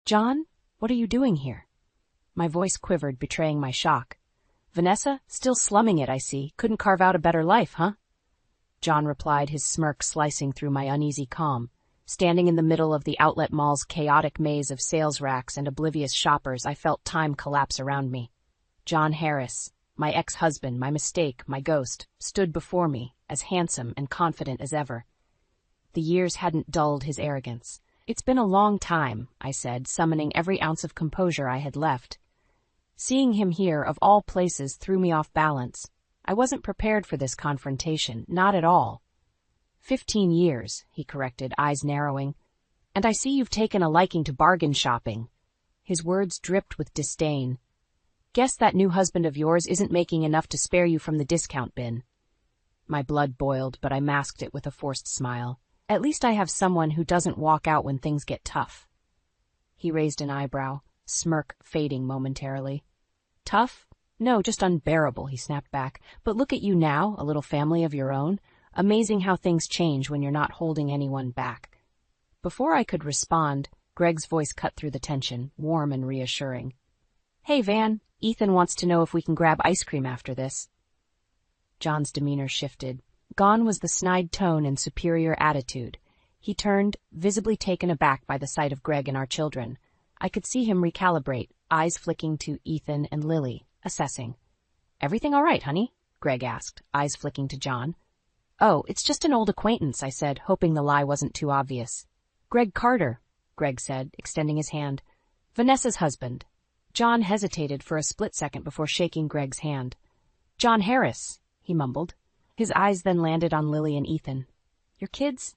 John, what are you doing here? My voice quivered, betraying my shock. Vanessa, still slumming it, I see. Couldn't carve out a better life, huh? John replied, his smirk slicing through my uneasy calm. Standing in the middle of the outlet mall's chaotic maze of sales racks and oblivious shoppers, I felt time collapse around me. John Harris, my ex-husband, my mistake, my ghost, stood before me, as handsome and confident as ever. The years hadn't dulled his arrogance. It's been a long time, I said, summoning every ounce of composure I had left. Seeing him here, of all places, threw me off balance. I wasn't prepared for this confrontation, not at all. 15 years, he corrected, eyes narrowing. And I see you've taken a liking to bargain shopping. His words dripped with disdain. Guess that new husband of yours isn't making enough to spare you from the discount bin. My blood boiled, but I masked it with a forced smile. At least I have someone who doesn't walk out when things get tough. He raised an eyebrow, smirk fading momentarily. Tough? No, just unbearable, he snapped back. But look at you now, a little family of your own. Amazing how things change when you're not holding anyone back. Before I could respond, Greg's voice cut through the tension, warm and reassuring. Hey, Van, Ethan wants to know if we can grab ice cream after this. John's demeanor shifted. Gone was the snide tone and superior attitude. He turned, visibly taken aback by the sight of Greg and our children. I could see him recalibrate, eyes flicking to Ethan and Lily, assessing. Everything all right, honey? Greg asked, eyes flicking to John. Oh, it's just an old acquaintance, I said, hoping the lie wasn't too obvious. Greg Carter, Greg said, extending his hand. Vanessa's husband. John hesitated for a split second before shaking Greg's hand. John Harris, he mumbled. His eyes then landed on Lily and Ethan. Your kids?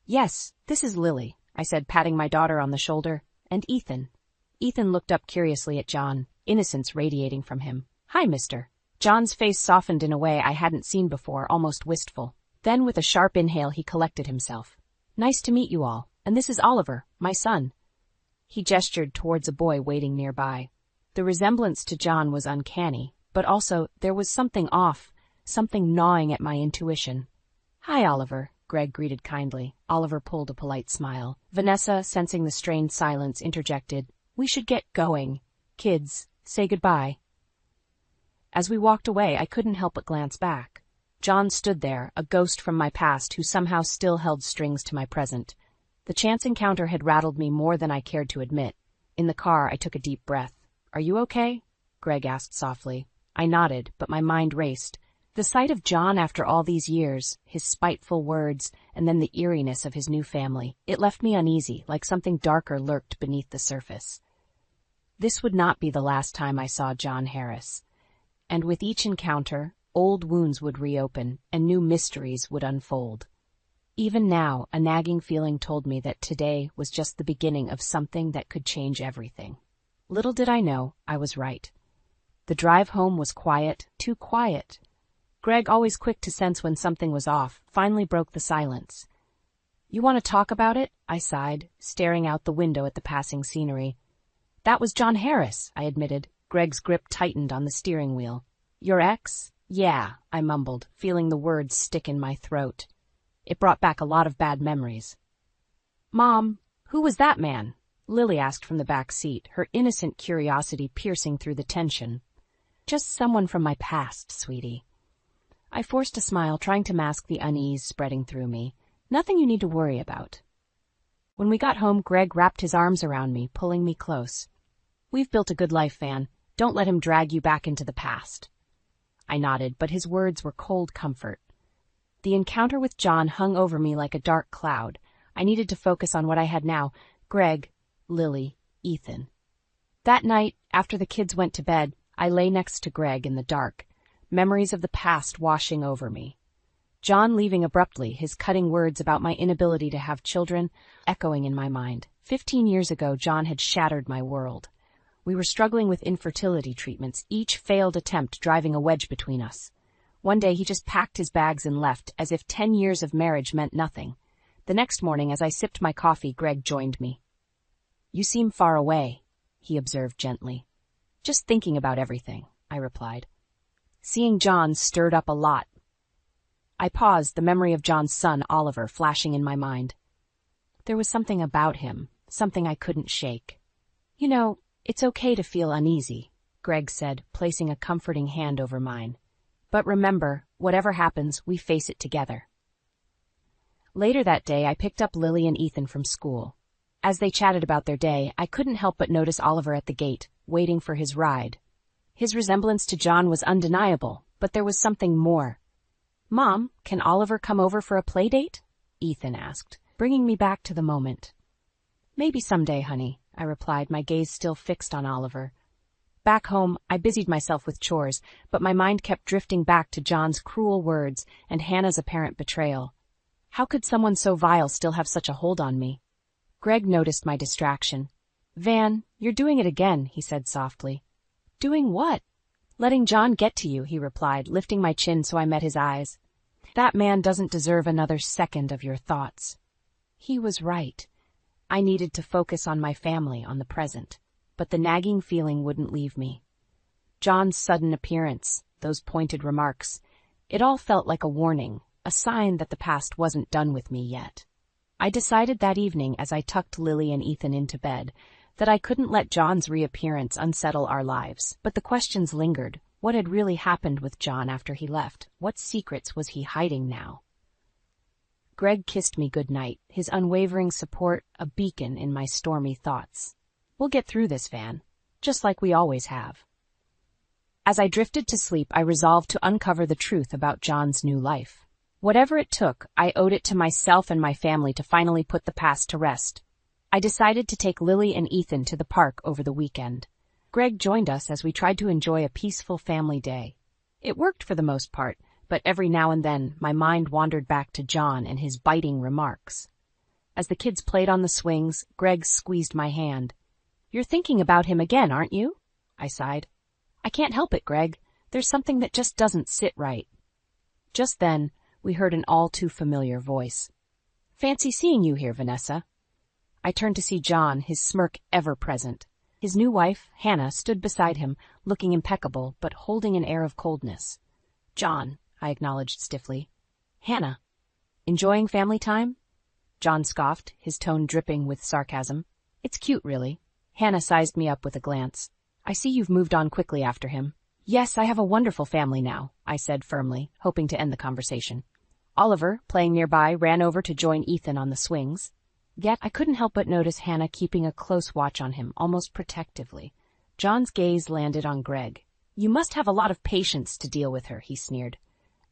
Yes, this is Lily, I said, patting my daughter on the shoulder. And Ethan. Ethan looked up curiously at John, innocence radiating from him. Hi, mister. John's face softened in a way I hadn't seen before, almost wistful. Then, with a sharp inhale, he collected himself. Nice to meet you all, and this is Oliver, my son. He gestured towards a boy waiting nearby. The resemblance to John was uncanny, but also there was something off, something gnawing at my intuition. Hi, Oliver, Greg greeted kindly. Oliver pulled a polite smile. Vanessa, sensing the strained silence, interjected, We should get going. Kids, say goodbye. As we walked away, I couldn't help but glance back. John stood there, a ghost from my past who somehow still held strings to my present. The chance encounter had rattled me more than I cared to admit. In the car, I took a deep breath. Are you okay? Greg asked softly. I nodded, but my mind raced. The sight of John after all these years, his spiteful words, and then the eeriness of his new family, it left me uneasy, like something darker lurked beneath the surface. This would not be the last time I saw John Harris. And with each encounter, old wounds would reopen, and new mysteries would unfold. Even now, a nagging feeling told me that today was just the beginning of something that could change everything. Little did I know, I was right. The drive home was quiet, too quiet. Greg, always quick to sense when something was off, finally broke the silence. You want to talk about it? I sighed, staring out the window at the passing scenery. That was John Harris, I admitted. Greg's grip tightened on the steering wheel. Your ex? Yeah, I mumbled, feeling the words stick in my throat. It brought back a lot of bad memories. Mom, who was that man? Lily asked from the back seat, her innocent curiosity piercing through the tension. Just someone from my past, sweetie. I forced a smile, trying to mask the unease spreading through me. Nothing you need to worry about. When we got home, Greg wrapped his arms around me, pulling me close. We've built a good life, Van. Don't let him drag you back into the past. I nodded, but his words were cold comfort. The encounter with John hung over me like a dark cloud. I needed to focus on what I had now. Greg, Lily, Ethan. That night, after the kids went to bed, I lay next to Greg in the dark, memories of the past washing over me. John leaving abruptly, his cutting words about my inability to have children echoing in my mind. 15 years ago, John had shattered my world. We were struggling with infertility treatments, each failed attempt driving a wedge between us. One day he just packed his bags and left, as if 10 years of marriage meant nothing. The next morning, as I sipped my coffee, Greg joined me. You seem far away, he observed gently. Just thinking about everything, I replied. Seeing John stirred up a lot. I paused, the memory of John's son, Oliver, flashing in my mind. There was something about him, something I couldn't shake. You know, it's okay to feel uneasy, Greg said, placing a comforting hand over mine. But remember, whatever happens, we face it together. Later that day, I picked up Lily and Ethan from school. As they chatted about their day, I couldn't help but notice Oliver at the gate, waiting for his ride. His resemblance to John was undeniable, but there was something more. "Mom, can Oliver come over for a play date?" Ethan asked, bringing me back to the moment. "Maybe someday, honey," I replied, my gaze still fixed on Oliver. Back home, I busied myself with chores, but my mind kept drifting back to John's cruel words and Hannah's apparent betrayal. How could someone so vile still have such a hold on me? Greg noticed my distraction. "Van, you're doing it again," he said softly. "Doing what?" "Letting John get to you," he replied, lifting my chin so I met his eyes. "That man doesn't deserve another second of your thoughts." He was right. I needed to focus on my family, on the present, but the nagging feeling wouldn't leave me. John's sudden appearance, those pointed remarks, it all felt like a warning, a sign that the past wasn't done with me yet. I decided that evening as I tucked Lily and Ethan into bed that I couldn't let John's reappearance unsettle our lives, but the questions lingered. What had really happened with John after he left? What secrets was he hiding now? Greg kissed me goodnight, his unwavering support a beacon in my stormy thoughts. "We'll get through this, Van, just like we always have." As I drifted to sleep, I resolved to uncover the truth about John's new life. Whatever it took, I owed it to myself and my family to finally put the past to rest. I decided to take Lily and Ethan to the park over the weekend. Greg joined us as we tried to enjoy a peaceful family day. It worked for the most part, but every now and then my mind wandered back to John and his biting remarks. As the kids played on the swings, Greg squeezed my hand. "You're thinking about him again, aren't you?" I sighed. "I can't help it, Greg. There's something that just doesn't sit right." Just then, we heard an all-too-familiar voice. "Fancy seeing you here, Vanessa." I turned to see John, his smirk ever present. His new wife, Hannah, stood beside him, looking impeccable, but holding an air of coldness. "John," I acknowledged stiffly. "Hannah. Enjoying family time?" John scoffed, his tone dripping with sarcasm. "It's cute, really." Hannah sized me up with a glance. "I see you've moved on quickly after him." "Yes, I have a wonderful family now," I said firmly, hoping to end the conversation. Oliver, playing nearby, ran over to join Ethan on the swings. Yet I couldn't help but notice Hannah keeping a close watch on him, almost protectively. John's gaze landed on Greg. "You must have a lot of patience to deal with her," he sneered.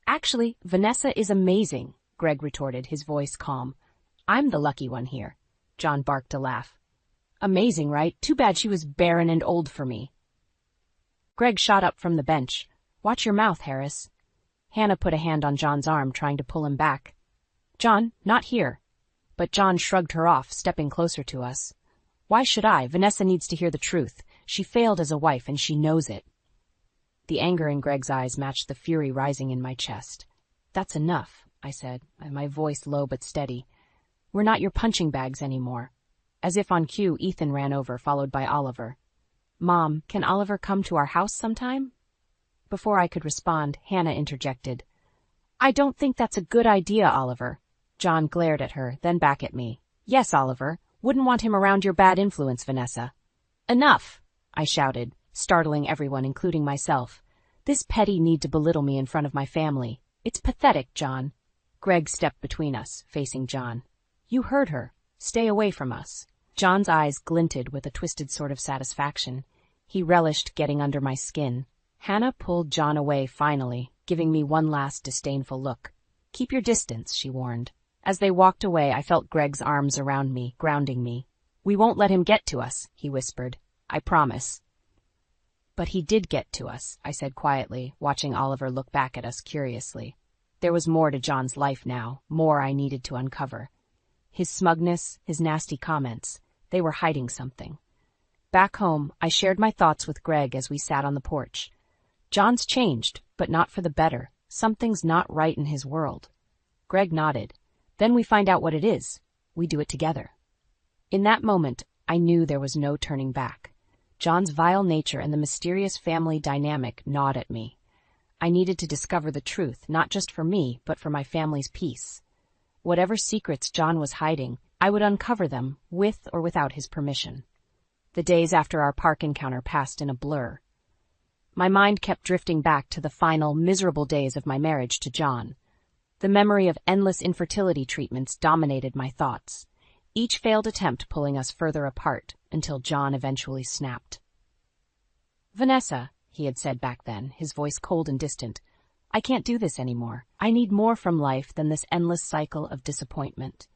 "Actually, Vanessa is amazing," Greg retorted, his voice calm. "I'm the lucky one here." John barked a laugh. "Amazing, right? Too bad she was barren and old for me." Greg shot up from the bench. "Watch your mouth, Harris." Hannah put a hand on John's arm, trying to pull him back. "John, not here." But John shrugged her off, stepping closer to us. "Why should I? Vanessa needs to hear the truth. She failed as a wife, and she knows it." The anger in Greg's eyes matched the fury rising in my chest. "That's enough," I said, my voice low but steady. "We're not your punching bags anymore." As if on cue, Ethan ran over, followed by Oliver. "Mom, can Oliver come to our house sometime?" Before I could respond, Hannah interjected. "I don't think that's a good idea, Oliver." John glared at her, then back at me. "Yes, Oliver. Wouldn't want him around your bad influence, Vanessa." "Enough!" I shouted, startling everyone, including myself. "This petty need to belittle me in front of my family. It's pathetic, John." Greg stepped between us, facing John. "You heard her. Stay away from us." John's eyes glinted with a twisted sort of satisfaction. He relished getting under my skin. Hannah pulled John away finally, giving me one last disdainful look. "Keep your distance," she warned. As they walked away, I felt Greg's arms around me, grounding me. "We won't let him get to us," he whispered. "I promise." "But he did get to us," I said quietly, watching Oliver look back at us curiously. There was more to John's life now, more I needed to uncover. His smugness, his nasty comments, they were hiding something. Back home, I shared my thoughts with Greg as we sat on the porch. John's changed, but not for the better. Something's not right in his world. Greg nodded. "Then we find out what it is. We do it together." In that moment, I knew there was no turning back. John's vile nature and the mysterious family dynamic gnawed at me. I needed to discover the truth, not just for me, but for my family's peace. Whatever secrets John was hiding, I would uncover them, with or without his permission. The days after our park encounter passed in a blur. My mind kept drifting back to the final, miserable days of my marriage to John. The memory of endless infertility treatments dominated my thoughts, each failed attempt pulling us further apart until John eventually snapped. "Vanessa," he had said back then, his voice cold and distant, "I can't do this anymore. I need more from life than this endless cycle of disappointment."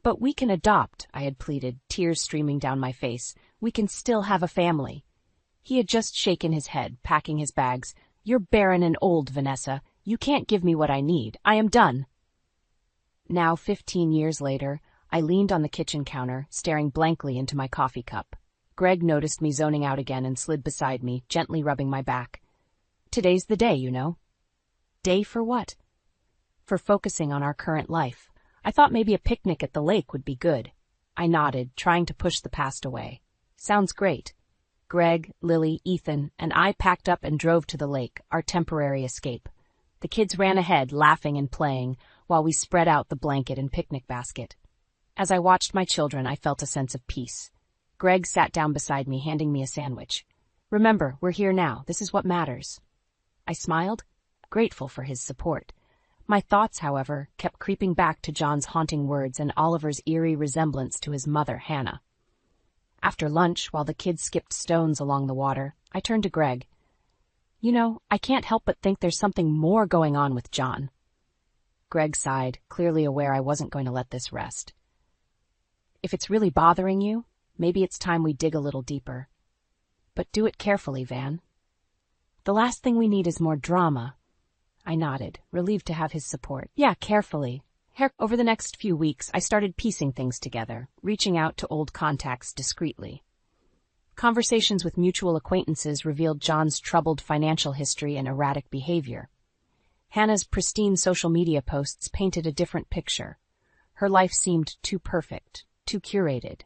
"But we can adopt," I had pleaded, tears streaming down my face. "We can still have a family." He had just shaken his head, packing his bags. "You're barren and old, Vanessa. You can't give me what I need. I am done." Now, 15 years later, I leaned on the kitchen counter, staring blankly into my coffee cup. Greg noticed me zoning out again and slid beside me, gently rubbing my back. "Today's the day, you know." "Day for what?" "For focusing on our current life. I thought maybe a picnic at the lake would be good." I nodded, trying to push the past away. "Sounds great." Greg, Lily, Ethan, and I packed up and drove to the lake, our temporary escape. The kids ran ahead, laughing and playing, while we spread out the blanket and picnic basket. As I watched my children, I felt a sense of peace. Greg sat down beside me, handing me a sandwich. "Remember, we're here now. This is what matters." I smiled, grateful for his support. My thoughts, however, kept creeping back to John's haunting words and Oliver's eerie resemblance to his mother, Hannah. After lunch, while the kids skipped stones along the water, I turned to Greg. "You know, I can't help but think there's something more going on with John." Greg sighed, clearly aware I wasn't going to let this rest. "If it's really bothering you, maybe it's time we dig a little deeper. But do it carefully, Van. The last thing we need is more drama." I nodded, relieved to have his support. "Yeah, carefully." Over the next few weeks, I started piecing things together, reaching out to old contacts discreetly. Conversations with mutual acquaintances revealed John's troubled financial history and erratic behavior. Hannah's pristine social media posts painted a different picture. Her life seemed too perfect, too curated.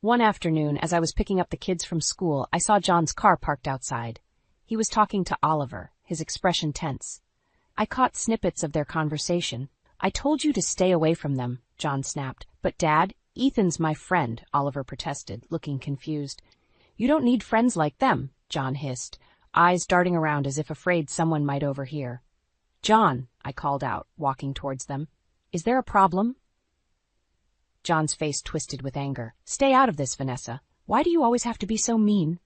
One afternoon, as I was picking up the kids from school, I saw John's car parked outside. He was talking to Oliver, his expression tense. I caught snippets of their conversation. "I told you to stay away from them," John snapped. "But Dad, Ethan's my friend," Oliver protested, looking confused. "You don't need friends like them," John hissed, eyes darting around as if afraid someone might overhear. "John," I called out, walking towards them. "Is there a problem?" John's face twisted with anger. "Stay out of this, Vanessa. Why do you always have to be so mean?"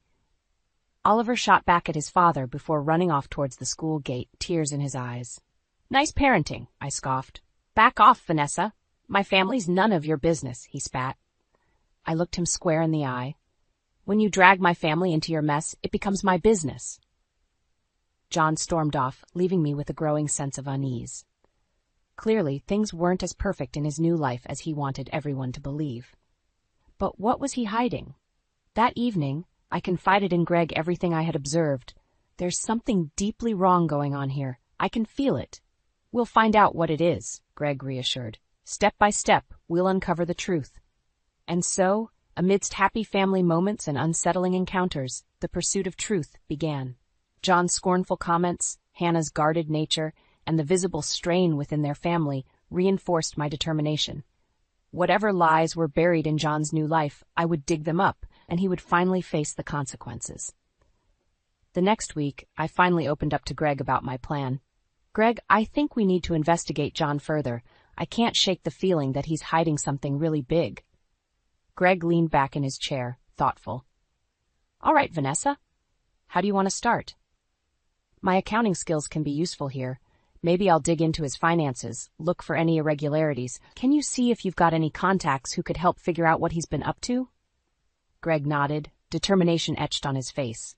Oliver shot back at his father before running off towards the school gate, tears in his eyes. "Nice parenting," I scoffed. "Back off, Vanessa. My family's none of your business," he spat. I looked him square in the eye. "When you drag my family into your mess, it becomes my business." John stormed off, leaving me with a growing sense of unease. Clearly, things weren't as perfect in his new life as he wanted everyone to believe. But what was he hiding? That evening, I confided in Greg everything I had observed. "There's something deeply wrong going on here. I can feel it." "We'll find out what it is," Greg reassured. "Step by step, we'll uncover the truth." And so, amidst happy family moments and unsettling encounters, the pursuit of truth began. John's scornful comments, Hannah's guarded nature, and the visible strain within their family reinforced my determination. Whatever lies were buried in John's new life, I would dig them up, and he would finally face the consequences. The next week, I finally opened up to Greg about my plan. "Greg, I think we need to investigate John further. I can't shake the feeling that he's hiding something really big." Greg leaned back in his chair, thoughtful. "All right, Vanessa. How do you want to start?" "My accounting skills can be useful here. Maybe I'll dig into his finances, look for any irregularities. Can you see if you've got any contacts who could help figure out what he's been up to?" Greg nodded, determination etched on his face.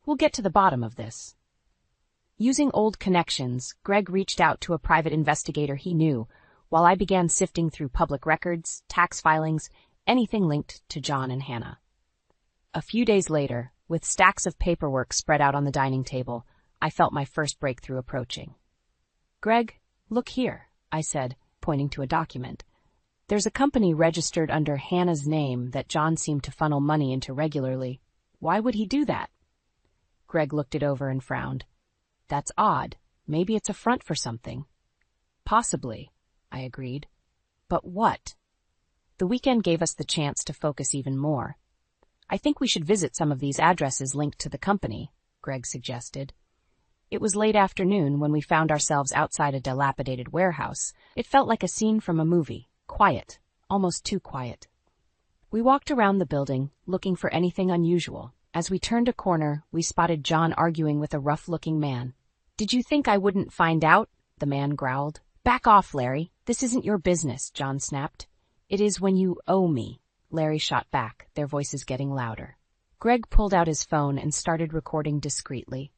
"We'll get to the bottom of this." Using old connections, Greg reached out to a private investigator he knew, while I began sifting through public records, tax filings, anything linked to John and Hannah. A few days later, with stacks of paperwork spread out on the dining table, I felt my first breakthrough approaching. "Greg, look here," I said, pointing to a document. "There's a company registered under Hannah's name that John seemed to funnel money into regularly. Why would he do that?" Greg looked it over and frowned. "That's odd. Maybe it's a front for something." "Possibly," I agreed. "But what?" The weekend gave us the chance to focus even more. I think we should visit some of these addresses linked to the company, Greg suggested. It was late afternoon when we found ourselves outside a dilapidated warehouse. It felt like a scene from a movie, quiet, almost too quiet. We walked around the building, looking for anything unusual. As we turned a corner, we spotted John arguing with a rough-looking man. "Did you think I wouldn't find out?" the man growled. "Back off, Larry. This isn't your business," John snapped. "It is when you owe me," Larry shot back, their voices getting louder. Greg pulled out his phone and started recording discreetly.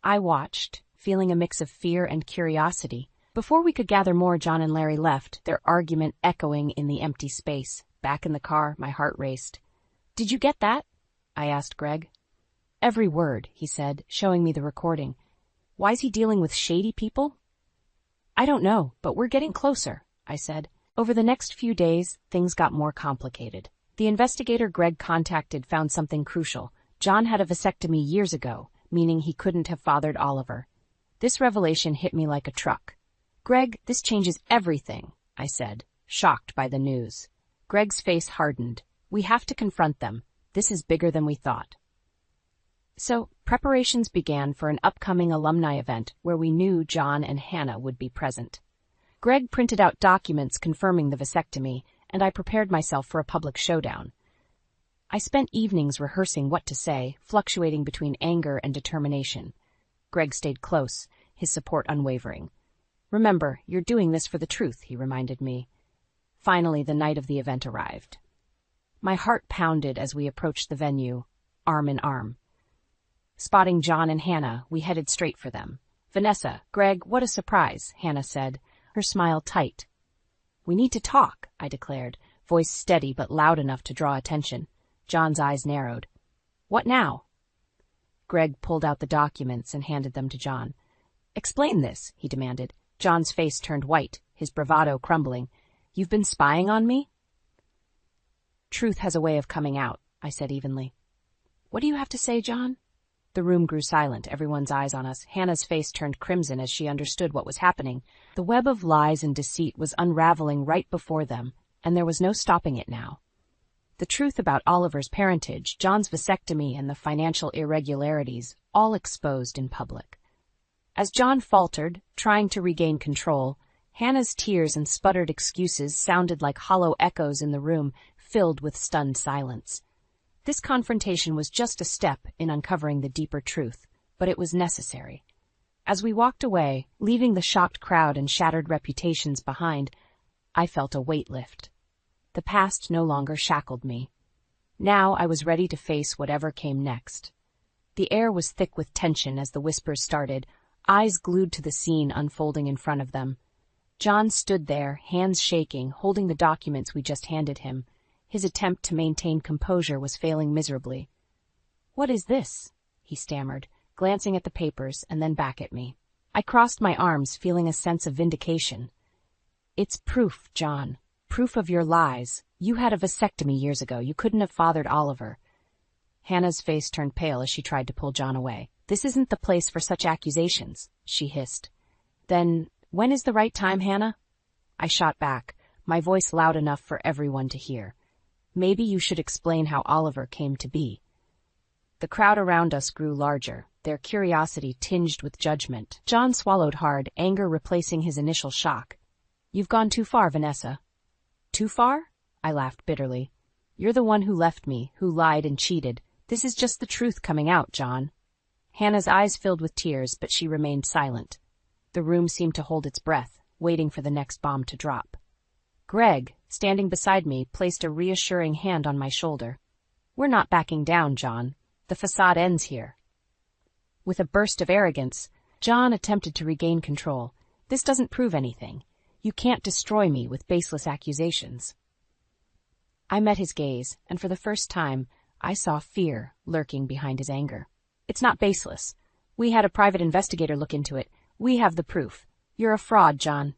I watched, feeling a mix of fear and curiosity. Before we could gather more, John and Larry left, their argument echoing in the empty space. Back in the car, my heart raced. "Did you get that?" I asked Greg. "Every word," he said, showing me the recording. "Why's he dealing with shady people?" "I don't know, but we're getting closer," I said. Over the next few days, things got more complicated. The investigator Greg contacted found something crucial. John had a vasectomy years ago, meaning he couldn't have fathered Oliver. This revelation hit me like a truck. "Greg, this changes everything," I said, shocked by the news. Greg's face hardened. "We have to confront them. This is bigger than we thought." So, preparations began for an upcoming alumni event where we knew John and Hannah would be present. Greg printed out documents confirming the vasectomy, and I prepared myself for a public showdown. I spent evenings rehearsing what to say, fluctuating between anger and determination. Greg stayed close, his support unwavering. "Remember, you're doing this for the truth," he reminded me. Finally, the night of the event arrived. My heart pounded as we approached the venue, arm in arm. Spotting John and Hannah, we headed straight for them. "Vanessa, Greg, what a surprise," Hannah said, her smile tight. "We need to talk," I declared, voice steady but loud enough to draw attention. John's eyes narrowed. "What now?" Greg pulled out the documents and handed them to John. "Explain this," he demanded. John's face turned white, his bravado crumbling. "You've been spying on me?" "Truth has a way of coming out," I said evenly. "What do you have to say, John?" The room grew silent, everyone's eyes on us. Hannah's face turned crimson as she understood what was happening. The web of lies and deceit was unraveling right before them, and there was no stopping it now. The truth about Oliver's parentage, John's vasectomy, and the financial irregularities, all exposed in public. As John faltered, trying to regain control, Hannah's tears and sputtered excuses sounded like hollow echoes in the room, filled with stunned silence. This confrontation was just a step in uncovering the deeper truth, but it was necessary. As we walked away, leaving the shocked crowd and shattered reputations behind, I felt a weight lift. The past no longer shackled me. Now I was ready to face whatever came next. The air was thick with tension as the whispers started, eyes glued to the scene unfolding in front of them. John stood there, hands shaking, holding the documents we just handed him. His attempt to maintain composure was failing miserably. "What is this?" he stammered, glancing at the papers and then back at me. I crossed my arms, feeling a sense of vindication. "It's proof, John. Proof of your lies. You had a vasectomy years ago. You couldn't have fathered Oliver." Hannah's face turned pale as she tried to pull John away. "This isn't the place for such accusations," she hissed. "Then, when is the right time, Hannah?" I shot back, my voice loud enough for everyone to hear. "Maybe you should explain how Oliver came to be." The crowd around us grew larger, their curiosity tinged with judgment. John swallowed hard, anger replacing his initial shock. "You've gone too far, Vanessa." "Too far?" I laughed bitterly. "You're the one who left me, who lied and cheated. This is just the truth coming out, John." Hannah's eyes filled with tears, but she remained silent. The room seemed to hold its breath, waiting for the next bomb to drop. Greg, standing beside me, placed a reassuring hand on my shoulder. "We're not backing down, John. The facade ends here." With a burst of arrogance, John attempted to regain control. "This doesn't prove anything. You can't destroy me with baseless accusations." I met his gaze, and for the first time, I saw fear lurking behind his anger. "It's not baseless. We had a private investigator look into it. We have the proof. You're a fraud, John."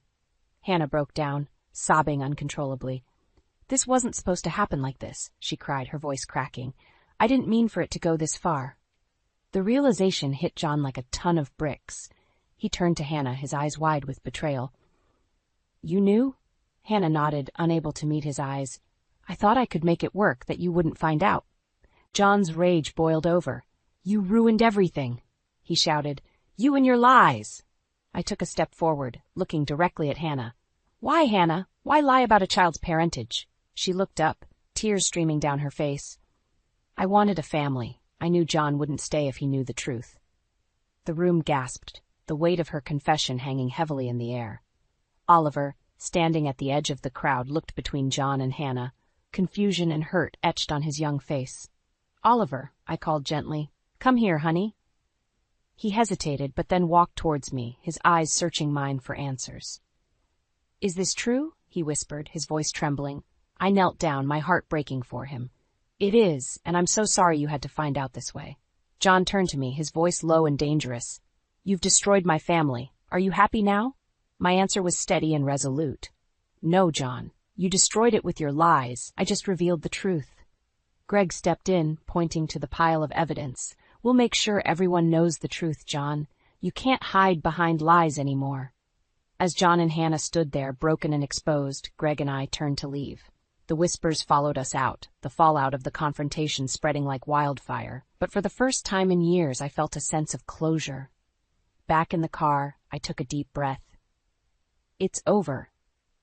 Hannah broke down, sobbing uncontrollably. "This wasn't supposed to happen like this," she cried, her voice cracking. "I didn't mean for it to go this far." The realization hit John like a ton of bricks. He turned to Hannah, his eyes wide with betrayal. "You knew?" Hannah nodded, unable to meet his eyes. "I thought I could make it work, that you wouldn't find out." John's rage boiled over. "You ruined everything," he shouted. "You and your lies." I took a step forward, looking directly at Hannah. "Why, Hannah? Why lie about a child's parentage?" She looked up, tears streaming down her face. "I wanted a family. I knew John wouldn't stay if he knew the truth." The room gasped, the weight of her confession hanging heavily in the air. Oliver, standing at the edge of the crowd, looked between John and Hannah, confusion and hurt etched on his young face. "Oliver," I called gently, "come here, honey." He hesitated, but then walked towards me, his eyes searching mine for answers. "Is this true?" he whispered, his voice trembling. I knelt down, my heart breaking for him. "It is, and I'm so sorry you had to find out this way." John turned to me, his voice low and dangerous. "You've destroyed my family. Are you happy now?" My answer was steady and resolute. "No, John. You destroyed it with your lies. I just revealed the truth." Greg stepped in, pointing to the pile of evidence. "We'll make sure everyone knows the truth, John. You can't hide behind lies anymore." As John and Hannah stood there, broken and exposed, Greg and I turned to leave. The whispers followed us out, the fallout of the confrontation spreading like wildfire. But for the first time in years, I felt a sense of closure. Back in the car, I took a deep breath. "It's over,"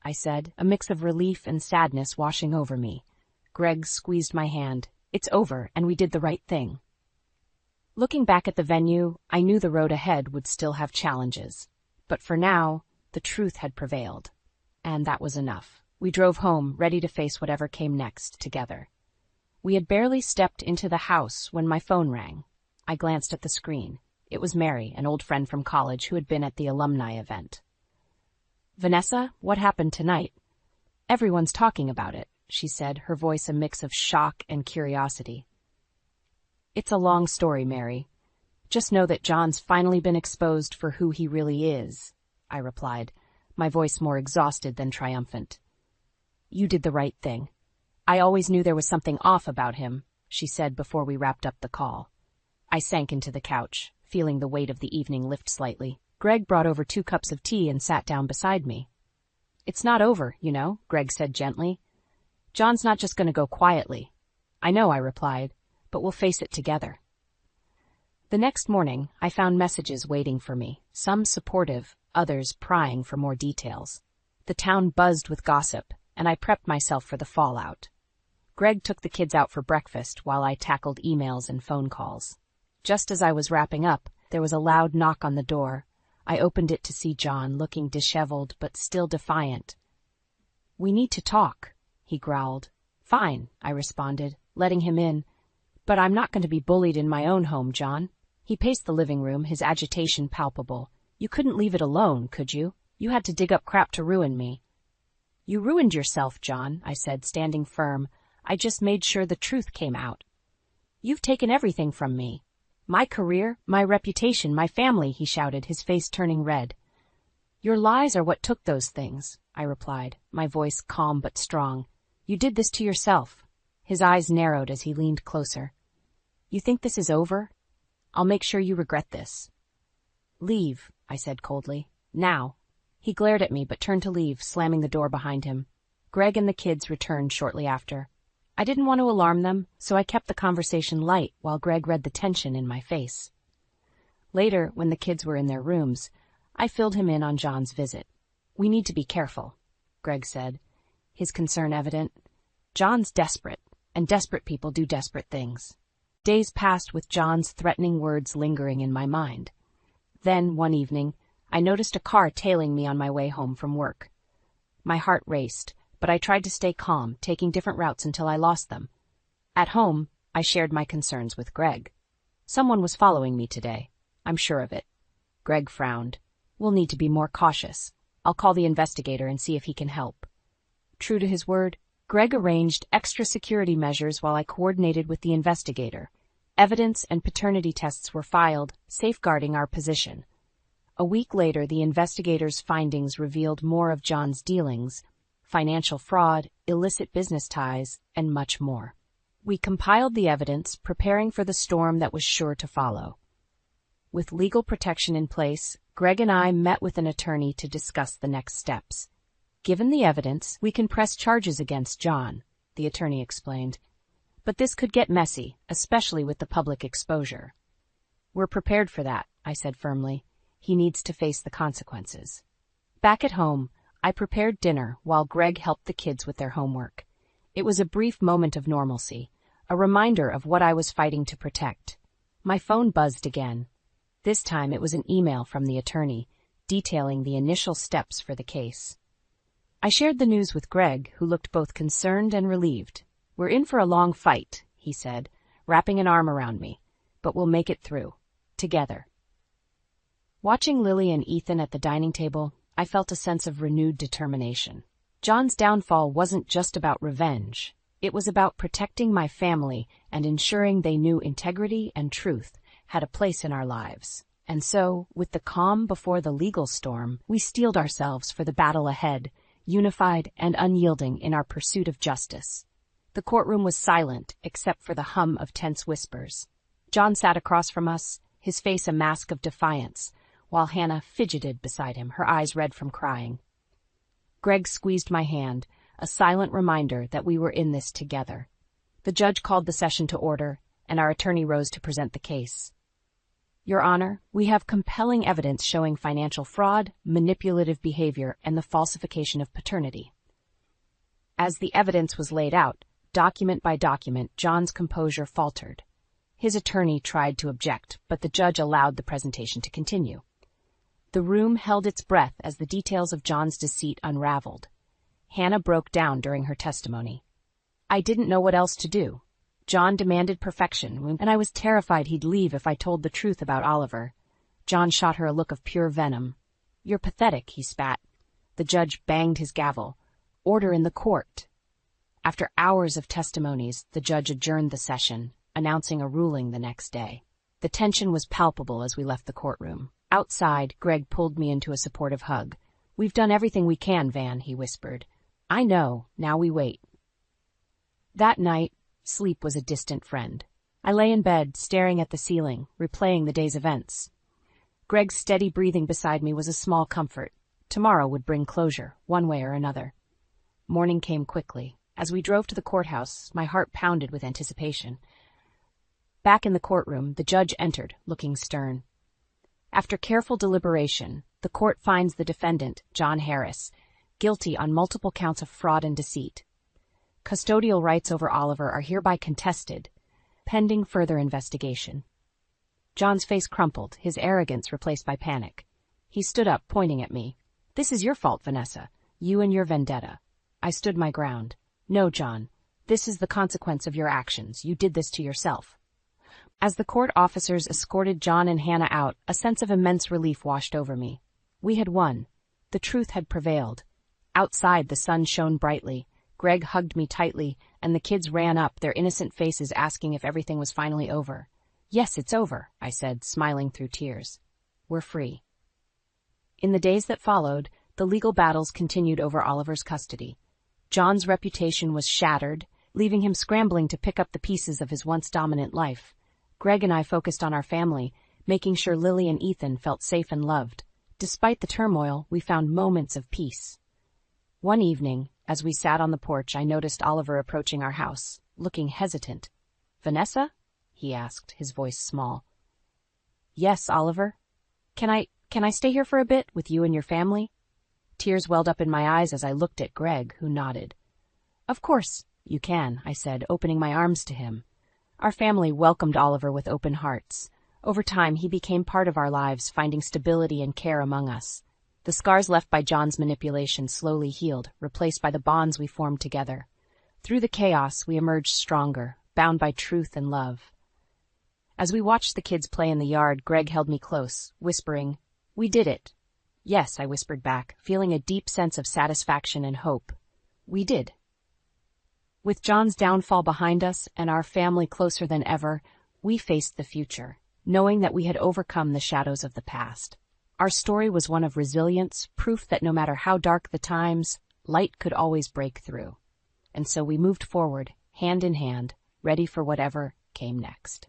I said, a mix of relief and sadness washing over me. Greg squeezed my hand. "It's over, and we did the right thing." Looking back at the venue, I knew the road ahead would still have challenges. But for now, the truth had prevailed. And that was enough. We drove home, ready to face whatever came next, together. We had barely stepped into the house when my phone rang. I glanced at the screen. It was Mary, an old friend from college who had been at the alumni event. "Vanessa, what happened tonight?" "Everyone's talking about it," she said, her voice a mix of shock and curiosity. "It's a long story, Mary. Just know that John's finally been exposed for who he really is," I replied, my voice more exhausted than triumphant. "You did the right thing. I always knew there was something off about him," she said before we wrapped up the call. I sank into the couch, feeling the weight of the evening lift slightly. Greg brought over 2 cups of tea and sat down beside me. "It's not over, you know," Greg said gently. "John's not just going to go quietly." "I know," I replied, "but we'll face it together." The next morning, I found messages waiting for me, some supportive, others prying for more details. The town buzzed with gossip, and I prepped myself for the fallout. Greg took the kids out for breakfast while I tackled emails and phone calls. Just as I was wrapping up, there was a loud knock on the door. I opened it to see John, looking disheveled but still defiant. "We need to talk," he growled. "Fine," I responded, letting him in. "But I'm not going to be bullied in my own home, John." He paced the living room, his agitation palpable. "You couldn't leave it alone, could you? You had to dig up crap to ruin me." "You ruined yourself, John," I said, standing firm. "I just made sure the truth came out." "You've taken everything from me. My career, my reputation, my family," he shouted, his face turning red. "Your lies are what took those things," I replied, my voice calm but strong. "You did this to yourself." His eyes narrowed as he leaned closer. "You think this is over? I'll make sure you regret this." "Leave," I said coldly. "Now." He glared at me but turned to leave, slamming the door behind him. Greg and the kids returned shortly after. I didn't want to alarm them, so I kept the conversation light while Greg read the tension in my face. Later, when the kids were in their rooms, I filled him in on John's visit. "We need to be careful," Greg said, his concern evident. "John's desperate, and desperate people do desperate things." Days passed with John's threatening words lingering in my mind. Then, one evening, I noticed a car tailing me on my way home from work. My heart raced, but I tried to stay calm, taking different routes until I lost them. At home, I shared my concerns with Greg. "Someone was following me today. I'm sure of it." Greg frowned. "We'll need to be more cautious. I'll call the investigator and see if he can help." True to his word, Greg arranged extra security measures while I coordinated with the investigator. Evidence and paternity tests were filed, safeguarding our position. A week later, the investigators' findings revealed more of John's dealings, financial fraud, illicit business ties, and much more. We compiled the evidence, preparing for the storm that was sure to follow. With legal protection in place, Greg and I met with an attorney to discuss the next steps. "Given the evidence, we can press charges against John," the attorney explained. But this could get messy, especially with the public exposure. We're prepared for that, I said firmly. He needs to face the consequences. Back at home, I prepared dinner while Greg helped the kids with their homework. It was a brief moment of normalcy, a reminder of what I was fighting to protect. My phone buzzed again. This time it was an email from the attorney, detailing the initial steps for the case. I shared the news with Greg, who looked both concerned and relieved. We're in for a long fight, he said, wrapping an arm around me, but we'll make it through, together. Watching Lily and Ethan at the dining table, I felt a sense of renewed determination. John's downfall wasn't just about revenge. It was about protecting my family and ensuring they knew integrity and truth had a place in our lives. And so, with the calm before the legal storm, we steeled ourselves for the battle ahead, unified and unyielding in our pursuit of justice. The courtroom was silent, except for the hum of tense whispers. John sat across from us, his face a mask of defiance, while Hannah fidgeted beside him, her eyes red from crying. Greg squeezed my hand, a silent reminder that we were in this together. The judge called the session to order, and our attorney rose to present the case. Your Honor, we have compelling evidence showing financial fraud, manipulative behavior, and the falsification of paternity. As the evidence was laid out, document by document, John's composure faltered. His attorney tried to object, but the judge allowed the presentation to continue. The room held its breath as the details of John's deceit unraveled. Hannah broke down during her testimony. I didn't know what else to do. John demanded perfection, and I was terrified he'd leave if I told the truth about Oliver. John shot her a look of pure venom. You're pathetic, he spat. The judge banged his gavel. Order in the court. After hours of testimonies, the judge adjourned the session, announcing a ruling the next day. The tension was palpable as we left the courtroom. Outside, Greg pulled me into a supportive hug. We've done everything we can, Van, he whispered. I know, now we wait. That night, sleep was a distant friend. I lay in bed, staring at the ceiling, replaying the day's events. Greg's steady breathing beside me was a small comfort. Tomorrow would bring closure, one way or another. Morning came quickly. As we drove to the courthouse, my heart pounded with anticipation. Back in the courtroom, the judge entered, looking stern. After careful deliberation, the court finds the defendant, John Harris, guilty on multiple counts of fraud and deceit. Custodial rights over Oliver are hereby contested, pending further investigation. John's face crumpled, his arrogance replaced by panic. He stood up, pointing at me. This is your fault, Vanessa. You and your vendetta. I stood my ground. No, John. This is the consequence of your actions. You did this to yourself. As the court officers escorted John and Hannah out, a sense of immense relief washed over me. We had won. The truth had prevailed. Outside, the sun shone brightly. Greg hugged me tightly, and the kids ran up, their innocent faces asking if everything was finally over. Yes, it's over, I said, smiling through tears. We're free. In the days that followed, the legal battles continued over Oliver's custody. John's reputation was shattered, leaving him scrambling to pick up the pieces of his once dominant life. Greg and I focused on our family, making sure Lily and Ethan felt safe and loved. Despite the turmoil, we found moments of peace. One evening, as we sat on the porch, I noticed Oliver approaching our house, looking hesitant. Vanessa? He asked, his voice small. Yes, Oliver. Can I stay here for a bit with you and your family? Tears welled up in my eyes as I looked at Greg, who nodded. Of course, you can, I said, opening my arms to him. Our family welcomed Oliver with open hearts. Over time, he became part of our lives, finding stability and care among us. The scars left by John's manipulation slowly healed, replaced by the bonds we formed together. Through the chaos, we emerged stronger, bound by truth and love. As we watched the kids play in the yard, Greg held me close, whispering, We did it. Yes, I whispered back, feeling a deep sense of satisfaction and hope. We did. With John's downfall behind us and our family closer than ever, we faced the future, knowing that we had overcome the shadows of the past. Our story was one of resilience, proof that no matter how dark the times, light could always break through. And so we moved forward, hand in hand, ready for whatever came next.